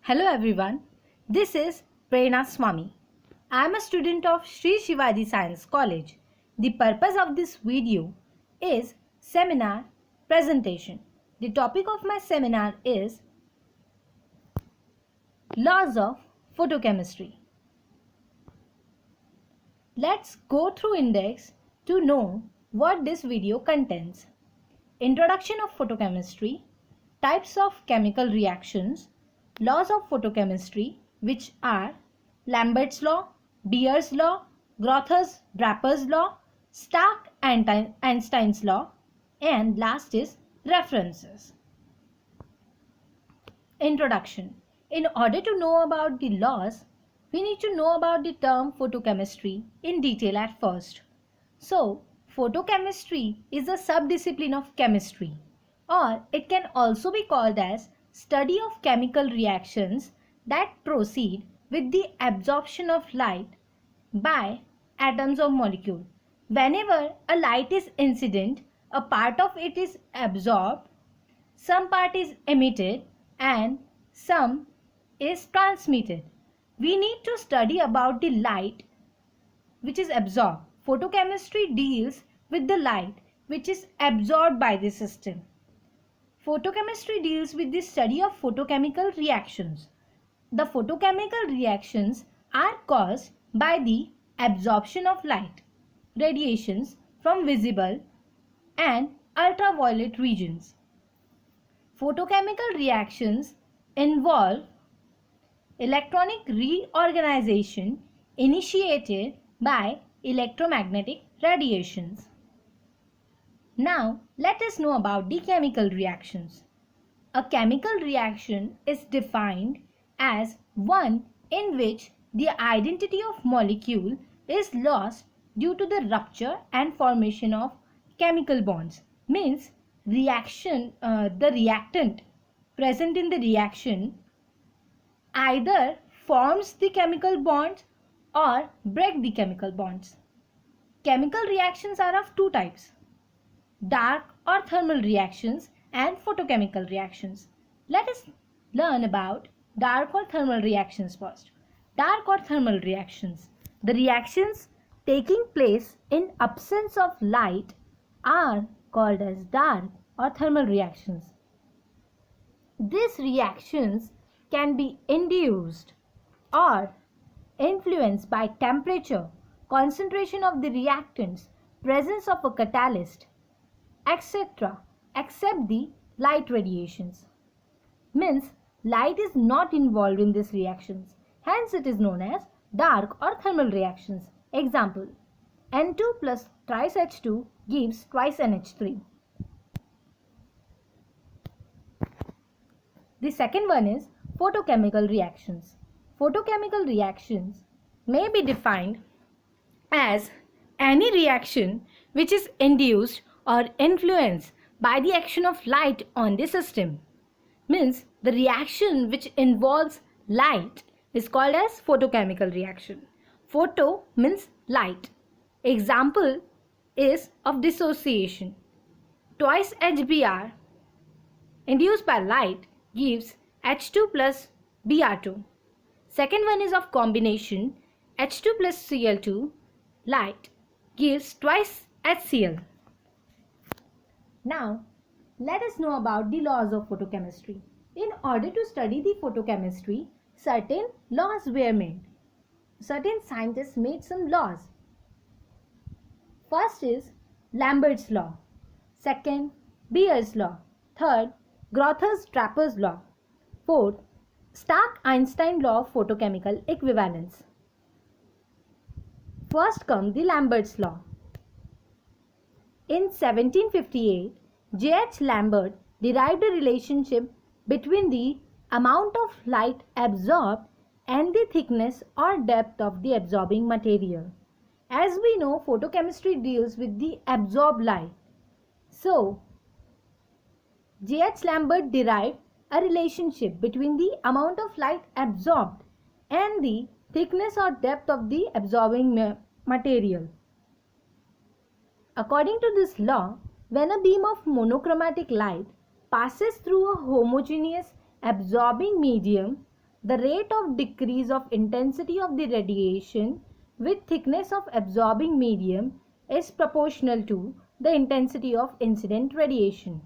Hello everyone, this is Prerna Swami. I am a student of Sri Shivaji Science College. The purpose of this video is seminar presentation. The topic of my seminar is Laws of Photochemistry. Let's go through index to know what this video contains. Introduction of photochemistry, types of chemical reactions, laws of photochemistry, which are Lambert's law, Beer's law, Grotthus-Draper's law, Stark-Einstein's law, and last is references. Introduction. In order to know about the laws, we need to know about the term photochemistry in detail at first. So, photochemistry is a subdiscipline of chemistry, or it can also be called as study of chemical reactions that proceed with the absorption of light by atoms or molecule. Whenever a light is incident, a part of it is absorbed, some part is emitted, and some is transmitted. We need to study about the light which is absorbed. Photochemistry deals with the light which is absorbed by the system. Photochemistry deals with the study of photochemical reactions. The photochemical reactions are caused by the absorption of light, radiations from visible and ultraviolet regions. Photochemical reactions involve electronic reorganization initiated by electromagnetic radiations. Now, let us know about the chemical reactions. A chemical reaction is defined as one in which the identity of molecule is lost due to the rupture and formation of chemical bonds. Means the reactant present in the reaction either forms the chemical bonds or break the chemical bonds. Chemical reactions are of two types: dark or thermal reactions and photochemical reactions. Let us learn about dark or thermal reactions first. Dark or thermal reactions. The reactions taking place in absence of light are called as dark or thermal reactions. These reactions can be induced or influenced by temperature, concentration of the reactants, presence of a catalyst, etc., except the light radiations. Means light is not involved in these reactions. Hence it is known as dark or thermal reactions. Example: N2 plus thrice H2 gives twice NH3. The second one is photochemical reactions. Photochemical reactions may be defined as any reaction which is induced or influenced by the action of light on the system. Means the reaction which involves light is called as photochemical reaction. Photo means light. Example is of dissociation. Twice HBr induced by light gives H2 plus Br2. Second one is of combination. H2 plus Cl2 light gives twice HCl. Now, let us know about the laws of photochemistry. In order to study the photochemistry, certain laws were made. Certain scientists made some laws. First is Lambert's law. Second, Beer's law. Third, Grotthus-Draper's law. Fourth, Stark-Einstein law of photochemical equivalence. First comes the Lambert's law. In 1758, J.H. Lambert derived a relationship between the amount of light absorbed and the thickness or depth of the absorbing material. As we know, photochemistry deals with the absorbed light. So, J.H. Lambert derived a relationship between the amount of light absorbed and the thickness or depth of the absorbing material. According to this law, when a beam of monochromatic light passes through a homogeneous absorbing medium, the rate of decrease of intensity of the radiation with thickness of absorbing medium is proportional to the intensity of incident radiation.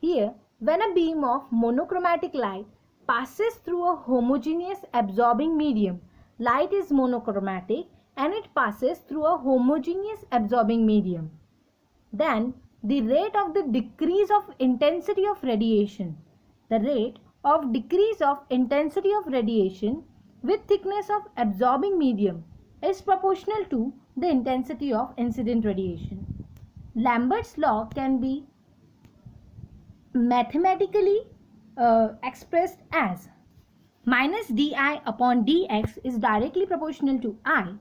Here, when a beam of monochromatic light passes through a homogeneous absorbing medium, light is monochromatic and it passes through a homogeneous absorbing medium. Then, the rate of the decrease of intensity of radiation, the rate of decrease of intensity of radiation with thickness of absorbing medium is proportional to the intensity of incident radiation. Lambert's law can be mathematically expressed as minus di upon dx is directly proportional to I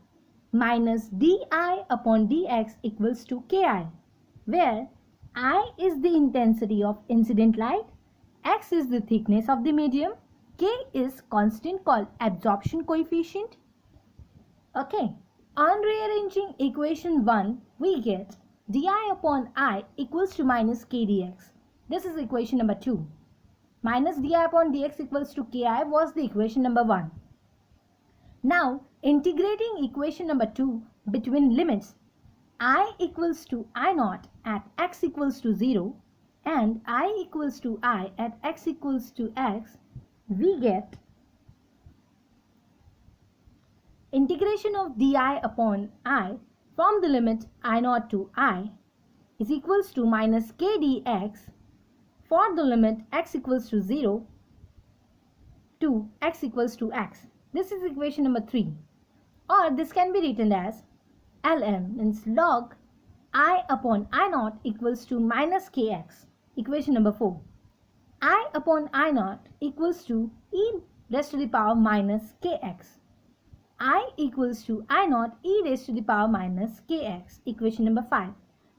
minus di upon dx equals to ki, where I is the intensity of incident light, x is the thickness of the medium, k is constant called absorption coefficient. Okay, on rearranging equation 1, we get di upon I equals to minus k dx. This is equation number 2. Minus di upon dx equals to ki was the equation number 1. Now, integrating equation number 2 between limits I equals to I naught at x equals to 0 and I equals to I at x equals to x, we get integration of di upon I from the limit I naught to I is equals to minus k dx for the limit x equals to 0 to x equals to x. This is equation number 3. Or this can be written as Lm means log I upon I naught equals to minus kx. Equation number 4. I upon I naught equals to e raised to the power minus kx. I equals to I naught e raised to the power minus kx. Equation number 5.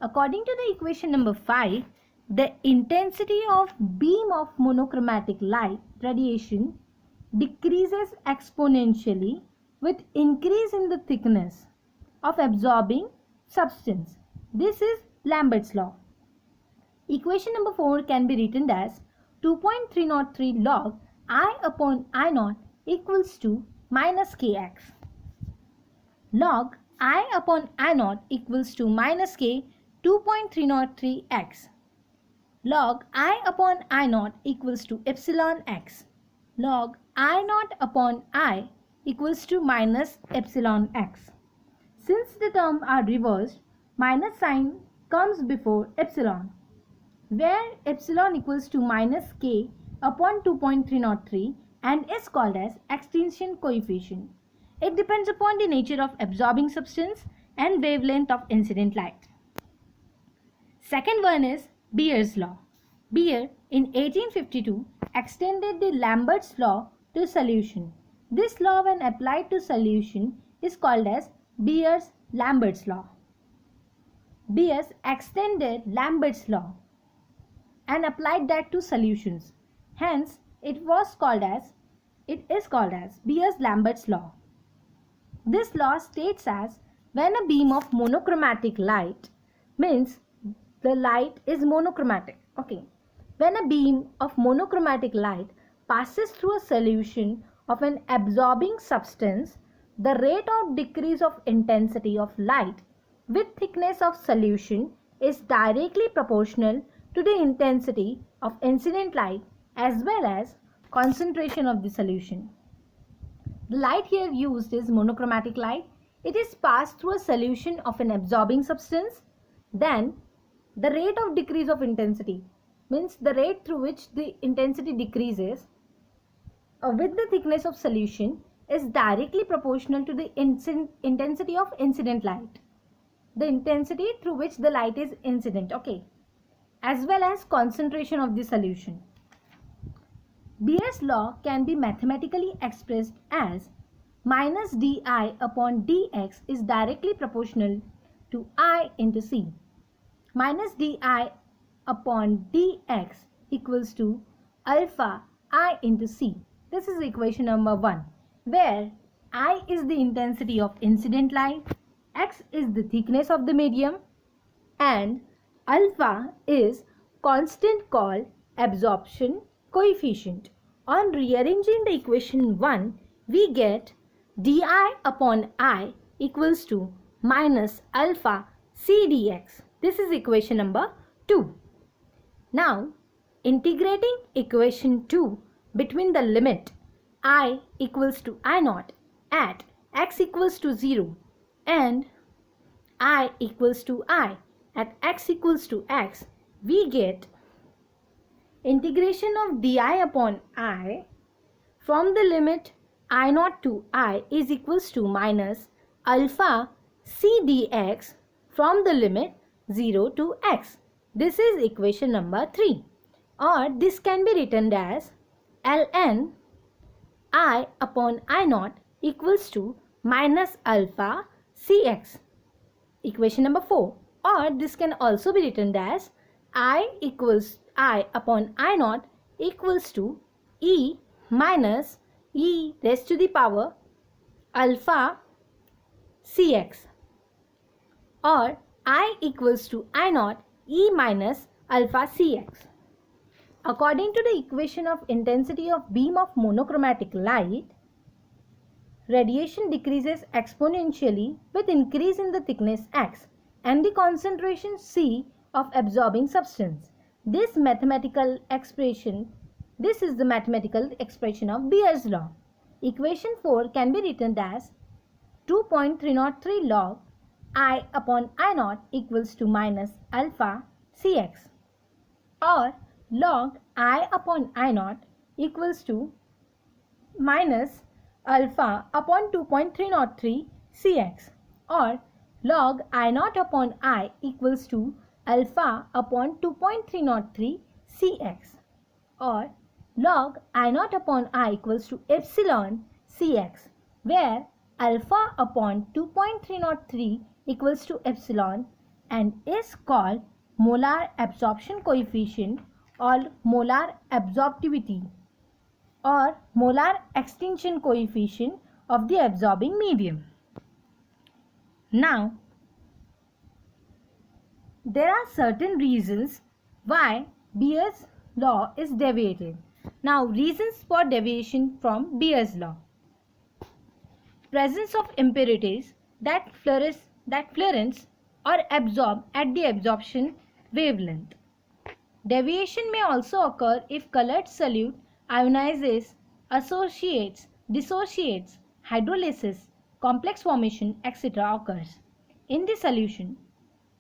According to the equation number 5, the intensity of beam of monochromatic light radiation decreases exponentially with increase in the thickness of absorbing substance. This is Lambert's law. Equation number 4 can be written as 2.303 log I upon I naught equals to minus kx. Log I upon I naught equals to minus k 2.303x. Log I upon I naught equals to epsilon x. Log I naught upon I equals to minus epsilon x. Since the terms are reversed, minus sign comes before epsilon, where epsilon equals to minus k upon 2.303 and is called as extinction coefficient. It depends upon the nature of absorbing substance and wavelength of incident light. Second one is Beer's law. Beer in 1852 extended the Lambert's law to solution. This law when applied to solution is called as Beer's-Lambert's law. Beer extended Lambert's law and applied that to solutions. Hence, it is called as Beer's-Lambert's law. This law states as when a beam of monochromatic light means the light is monochromatic. Okay. When a beam of monochromatic light passes through a solution of an absorbing substance, the rate of decrease of intensity of light with thickness of solution is directly proportional to the intensity of incident light as well as concentration of the solution. The light here used is monochromatic light. It is passed through a solution of an absorbing substance. Then the rate of decrease of intensity means the rate through which the intensity decreases with the thickness of solution is directly proportional to the intensity of incident light. The intensity through which the light is incident, okay, as well as concentration of the solution. Beer's law can be mathematically expressed as minus di upon dx is directly proportional to I into C. Minus di upon dx equals to alpha I into C. This is equation number 1, where I is the intensity of incident light, x is the thickness of the medium, and alpha is constant called absorption coefficient. On rearranging the equation 1, we get di upon I equals to minus alpha c dx. This is equation number 2. Now, integrating equation 2 between the limit I equals to I naught at x equals to 0 and I equals to I at x equals to x, we get integration of di upon I from the limit I naught to I is equals to minus alpha c dx from the limit 0 to x. This is equation number 3, or this can be written as ln I upon I naught equals to minus alpha cx. Equation number 4, or this can also be written as I upon I naught equals to e minus e raised to the power alpha cx, or I equals to I naught e minus alpha cx. According to the equation of intensity of beam of monochromatic light, radiation decreases exponentially with increase in the thickness x and the concentration c of absorbing substance. This is the mathematical expression of Beer's law. Equation 4 can be written as 2.303 log I upon I naught equals to minus alpha cx, or log I upon I naught equals to minus alpha upon 2.303 cx, or log I naught upon I equals to alpha upon 2.303 cx, or log I naught upon I equals to epsilon cx, where alpha upon 2.303 equals to epsilon and is called molar absorption coefficient or molar absorptivity or molar extinction coefficient of the absorbing medium. Now, there are certain reasons why Beer's law is deviated. Now, reasons for deviation from Beer's law. Presence of impurities that fluoresce or absorb at the absorption wavelength. Deviation may also occur if colored solute ionizes, associates, dissociates, hydrolysis, complex formation, etc. occurs in the solution.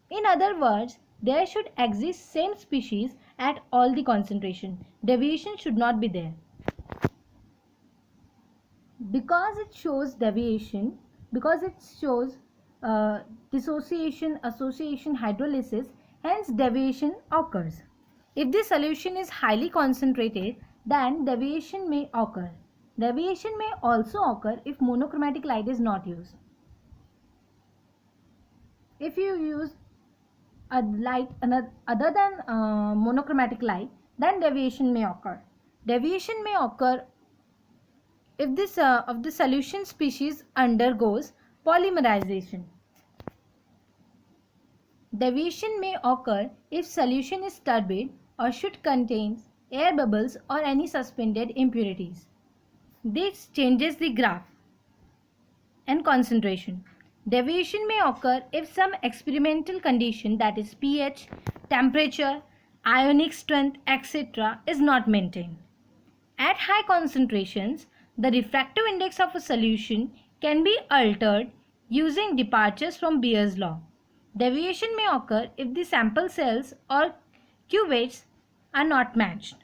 In other words, there should exist same species at all the concentration. Deviation should not be there. Because it shows deviation, because it shows dissociation, association, hydrolysis, hence deviation occurs. If the solution is highly concentrated, then deviation may occur. Deviation may also occur if monochromatic light is not used. If you use a light other than monochromatic light, then deviation may occur. Deviation may occur if this of the solution species undergoes polymerization. Deviation may occur if solution is turbid or should contain air bubbles or any suspended impurities. This changes the graph and concentration. Deviation may occur if some experimental condition, that is pH, temperature, ionic strength, etc. is not maintained. At high concentrations, the refractive index of a solution can be altered using departures from Beer's law. Deviation may occur if the sample cells or cuvettes are not matched.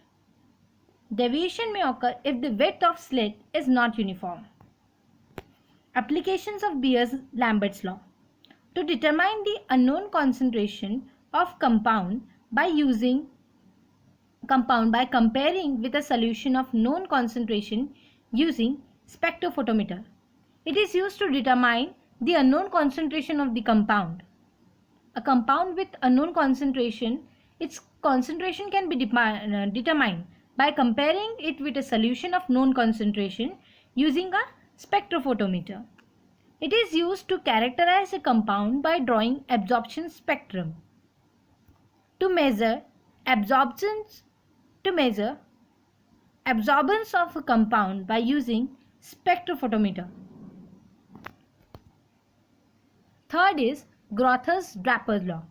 Deviation may occur if the width of slit is not uniform. Applications of Beer-Lambert's law. To determine the unknown concentration of compound by comparing with a solution of known concentration using spectrophotometer. It is used to determine the unknown concentration of the compound. A compound with unknown concentration, its concentration can be determined by comparing it with a solution of known concentration using a spectrophotometer. It is used to characterize a compound by drawing absorption spectrum. To measure absorbance of a compound by using spectrophotometer. Third is Grotthus-Draper law.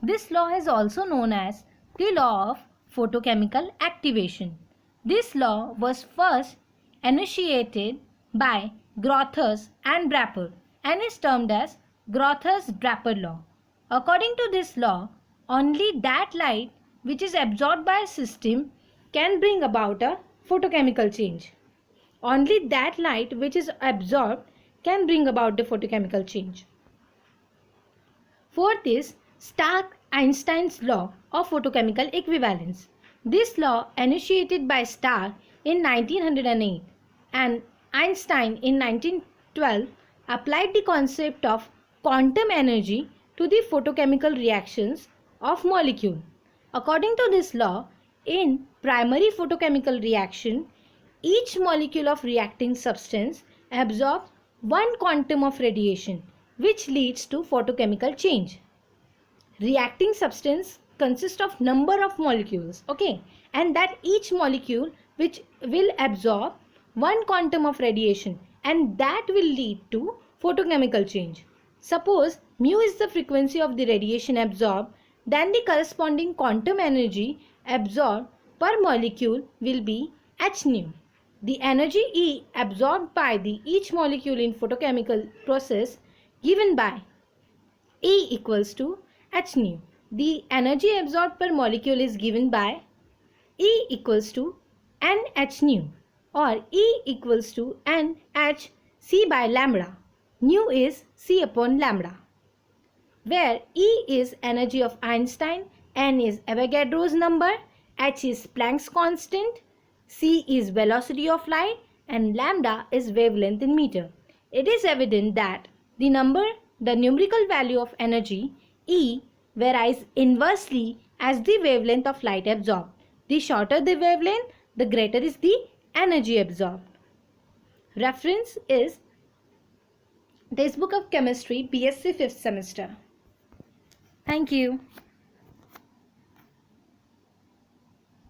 This law is also known as the law of photochemical activation. This law was first enunciated by Grotthus and Draper and is termed as Grotthus-Draper law. According to this law, only that light which is absorbed by a system can bring about a photochemical change. Only that light which is absorbed can bring about the photochemical change. Fourth is Stark-Einstein's law of photochemical equivalence. This law, enunciated by Stark in 1908 and Einstein in 1912, applied the concept of quantum energy to the photochemical reactions of molecule. According to this law, in primary photochemical reaction, each molecule of reacting substance absorbs one quantum of radiation, which leads to photochemical change. Reacting substance consists of number of molecules, okay, and that each molecule which will absorb one quantum of radiation, and that will lead to photochemical change. Suppose mu is the frequency of the radiation absorbed, then the corresponding quantum energy absorbed per molecule will be h nu. The energy E absorbed by the each molecule in photochemical process given by E equals to h nu. The energy absorbed per molecule is given by E equals to nh nu, or E equals to nh C by lambda. Nu is C upon lambda, where E is energy of Einstein, N is Avogadro's number, h is Planck's constant, C is velocity of light, and lambda is wavelength in meter. It is evident that the numerical value of energy E varies inversely as the wavelength of light absorbed. The shorter the wavelength, the greater is the energy absorbed. Reference is Textbook of Chemistry, BSc 5th semester. Thank you.